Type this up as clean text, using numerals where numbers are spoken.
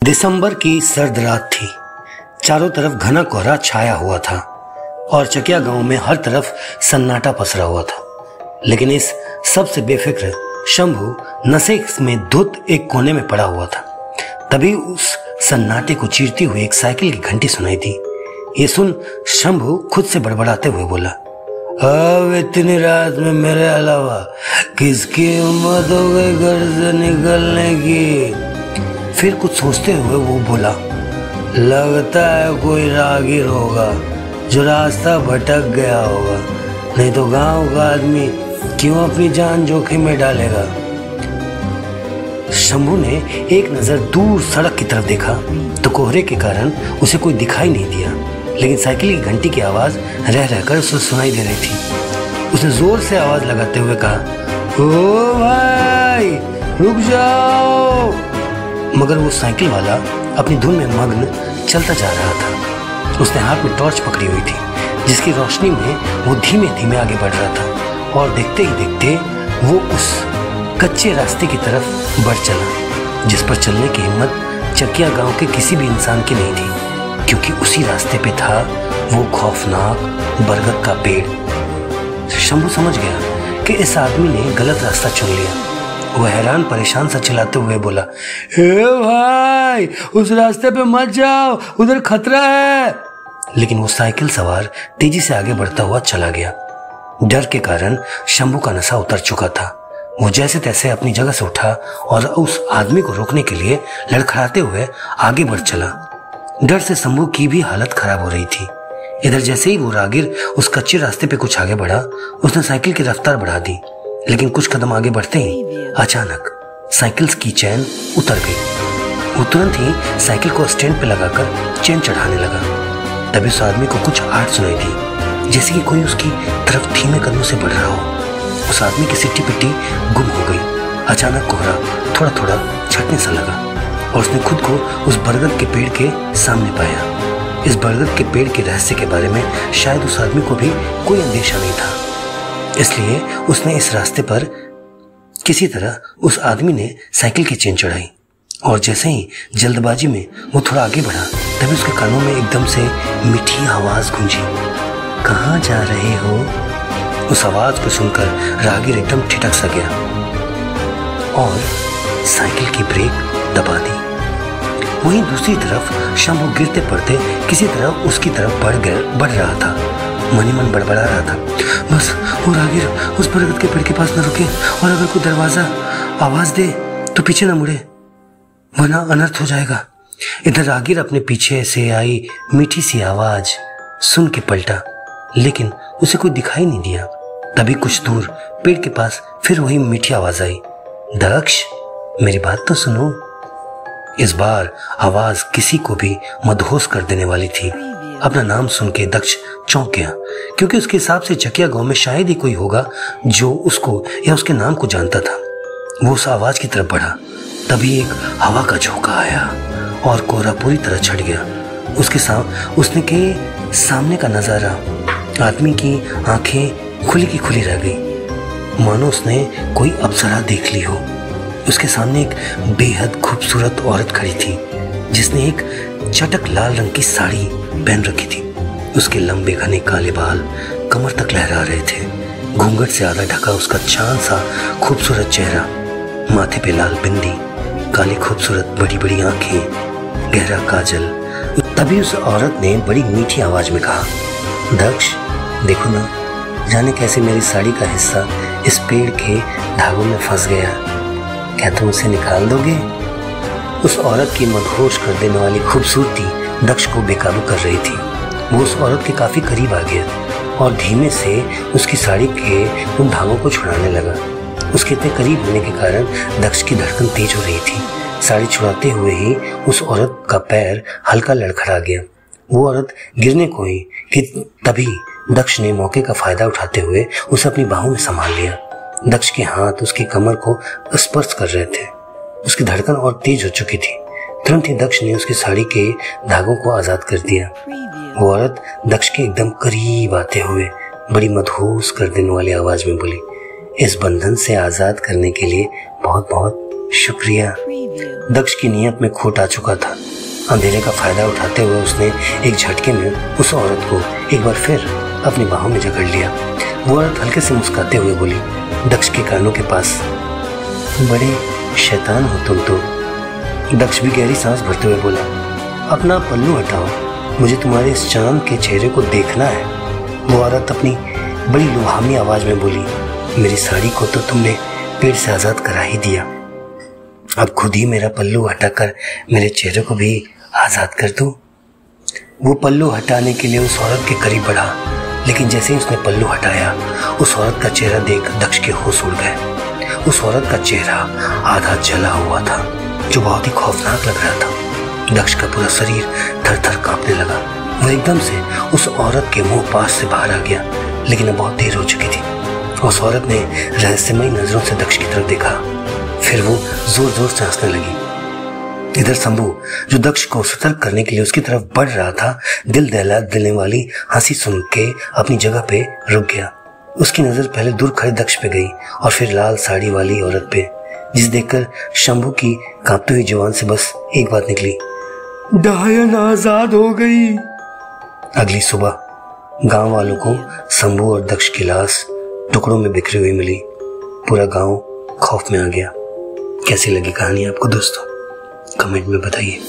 दिसंबर की सर्द रात थी। चारों तरफ घना कोहरा छाया हुआ था और चकिया गांव में हर तरफ सन्नाटा पसरा हुआ था। लेकिन इस सबसे बेफिक्र शंभू नशे में धुत एक कोने में पड़ा हुआ था। तभी उस सन्नाटे को चीरती हुई एक साइकिल की घंटी सुनाई दी। ये सुन शंभू खुद से बड़बड़ाते हुए बोला, अब इतनी रात में मेरे अलावा किसकी हिम्मत हो गई घर से निकलने की। फिर कुछ सोचते हुए वो बोला, लगता है कोई राहगीर होगा जो रास्ता भटक गया होगा, नहीं तो गांव का आदमी क्यों अपनी जान जोखिम में डालेगा। शंभू ने एक नजर दूर सड़क की तरफ देखा तो कोहरे के कारण उसे कोई दिखाई नहीं दिया, लेकिन साइकिल की घंटी की आवाज रह रहकर उसे सुनाई दे रही थी। उसने जोर से आवाज लगाते हुए कहा, ओ भाई रुक जाओ। मगर वो साइकिल वाला अपनी धुन में मग्न चलता जा रहा था। उसने हाथ में टॉर्च पकड़ी हुई थी, जिसकी रोशनी में वो धीमे धीमे आगे बढ़ रहा था और देखते ही देखते वो उस कच्चे रास्ते की तरफ बढ़ चला जिस पर चलने की हिम्मत चकिया गांव के किसी भी इंसान की नहीं थी, क्योंकि उसी रास्ते पे था वो खौफनाक बरगद का पेड़। शंभू समझ गया कि इस आदमी ने गलत रास्ता चुन लिया। वह हैरान परेशान सा चिल्लाते हुए बोला, ए भाई उस रास्ते पे मत जाओ, उधर खतरा है। लेकिन वो साइकिल सवार तेजी से आगे बढ़ता हुआ चला गया। डर के कारण शंभू का नशा उतर चुका था। वो जैसे तैसे अपनी जगह से उठा और उस आदमी को रोकने के लिए लड़खड़ाते हुए आगे बढ़ चला। डर से शंभू की भी हालत खराब हो रही थी। इधर जैसे ही वो राहगीर उस कच्चे रास्ते पे कुछ आगे बढ़ा, उसने साइकिल की रफ्तार बढ़ा दी। लेकिन कुछ कदम आगे बढ़ते ही अचानक साइकिल की चेन उतर गई। वो तुरंत ही साइकिल को स्टैंड पे लगाकर चेन चढ़ाने लगा। तभी उस आदमी को कुछ आहट सुनाई दी, जैसे कि कोई उसकी तरफ धीमे कदमों से बढ़ रहा हो। उस आदमी की सिट्टी पिट्टी गुम हो गई। अचानक कोहरा थोड़ा थोड़ा छटने सा लगा और उसने खुद को उस बरगद के पेड़ के सामने पाया। इस बरगद के पेड़ के रहस्य के बारे में शायद उस आदमी को भी कोई अंदेशा नहीं था, इसलिए उसने इस रास्ते पर किसी तरह उस आदमी ने साइकिल की चेन चढ़ाई और जैसे ही जल्दबाजी में वो थोड़ा आगे बढ़ा, तभी उसके कानों में एकदम से मीठी आवाज गूंजी, कहाँ जा रहे हो। उस आवाज को सुनकर राहगीर एकदम ठिठक सा गया और साइकिल की ब्रेक दबा दी। वहीं दूसरी तरफ शंभू गिरते पड़ते किसी तरह उसकी तरफ बढ़ रहा था। मन ही मन बड़बड़ा रहा था, बस वो राहगीर उस बरगद के पेड़ के पास न रुके और अगर कोई दरवाजा आवाज दे तो पीछे न मुड़े, वरना अनर्थ हो जाएगा। इधर राहगीर अपने पीछे से आई मीठी सी आवाज सुन के पलटा, लेकिन उसे कोई दिखाई नहीं दिया। तभी कुछ दूर पेड़ के पास फिर वही मीठी आवाज आई, दक्ष मेरी बात तो सुनो। इस बार आवाज किसी को भी मदहोश कर देने वाली थी। अपना नाम सुन के दक्ष चौंक गया, क्योंकि उसके हिसाब से चकिया गांव में शायद ही कोई होगा जो उसको या उसके नाम को जानता था। वो उस आवाज की तरफ बढ़ा। तभी एक हवा का झोंका आया और कोहरा पूरी तरह छट गया। उसने के सामने का नजारा, आदमी की आंखें खुली की खुली रह गई, मानो उसने कोई अप्सरा देख ली हो। उसके सामने एक बेहद खूबसूरत औरत खड़ी थी, जिसने एक चटक लाल रंग की साड़ी पहन रखी थी। उसके लंबे घने काले बाल कमर तक लहरा रहे थे। घूंघट से आधा ढका उसका चांद सा खूबसूरत चेहरा, माथे पे लाल बिंदी, काली खूबसूरत बड़ी बड़ी आंखें, गहरा काजल। तभी उस औरत ने बड़ी मीठी आवाज में कहा, दक्ष देखो ना, जाने कैसे मेरी साड़ी का हिस्सा इस पेड़ के धागों में फंस गया, क्या तुम उसे निकाल दोगे। उस औरत की मदहोश कर देने वाली खूबसूरती दक्ष को बेकाबू कर रही थी। वो उस औरत के काफी करीब आ गया और धीमे से उसकी साड़ी के उन धागों को छुड़ाने लगा। उसके इतने करीब होने के कारण दक्ष की धड़कन तेज हो रही थी। साड़ी छुड़ाते हुए ही उस औरत का पैर हल्का लड़खड़ा गया। वो औरत गिरने को ही कि तभी दक्ष ने मौके का फायदा उठाते हुए उसे अपनी बाहों में संभाल लिया। दक्ष के हाथ उसकी कमर को स्पर्श कर रहे थे। उसकी धड़कन और तेज हो चुकी थी। तुरंत ही दक्ष ने उसकी साड़ी के धागों को आजाद कर दिया। वो औरत दक्ष के एकदम करीब आते हुए बड़ी मदहोश कर देने वाली आवाज में बोली, इस बंधन से आजाद करने के लिए बहुत बहुत शुक्रिया। दक्ष की नीयत में खोट आ चुका था। अंधेरे का फायदा उठाते हुए उसने एक झटके में उस औरत को एक बार फिर अपनी बाहों में जकड़ लिया। वो औरत हल्के से मुस्कुराते हुए बोली दक्ष के कानों के पास, बड़े शैतान हो तुम तो। दक्ष भी गहरी सांस भरते हुए बोला, अपना पल्लू हटाओ, मुझे तुम्हारे इस चांद के चेहरे को देखना है। वो औरत अपनी बड़ी लुभावनी आवाज में बोली, मेरी साड़ी को तो तुमने पेड़ से आजाद करा ही दिया, अब खुद ही मेरा पल्लू हटाकर मेरे चेहरे को भी आजाद कर दूं। वो पल्लू हटाने के लिए उस औरत के करीब बढ़ा, लेकिन जैसे ही उसने पल्लू हटाया उस औरत का चेहरा देख दक्ष के होश उड़ गए। उस औरत का चेहरा आधा जला हुआ था, जो बहुत ही खौफनाक लग रहा था। दक्ष का पूरा शरीर थर थर कांपने लगा। वह एकदम से उस औरत के मुंह पास से बाहर आ गया, लेकिन अब बहुत देर हो चुकी थी। उस औरत ने रहस्यमयी नजरों से दक्ष की तरफ देखा, फिर वो जोर जोर से हंसने लगी। इधर शंभू, जो दक्ष को सतर्क करने के लिए उसकी तरफ बढ़ रहा था, दिल दहला देने वाली हंसी सुन के अपनी जगह पे रुक गया। उसकी नजर पहले दूर खड़े दक्ष पे गई और फिर लाल साड़ी वाली औरत पे, जिसे देखकर शंभू की कांपती हुई जुबान से बस एक बात निकली, डायन आजाद हो गई। अगली सुबह गांव वालों को शंभू और दक्ष की लाश टुकड़ों में बिखरी हुई मिली। पूरा गांव खौफ में आ गया। कैसी लगी कहानी आपको दोस्तों, कमेंट में बताइए।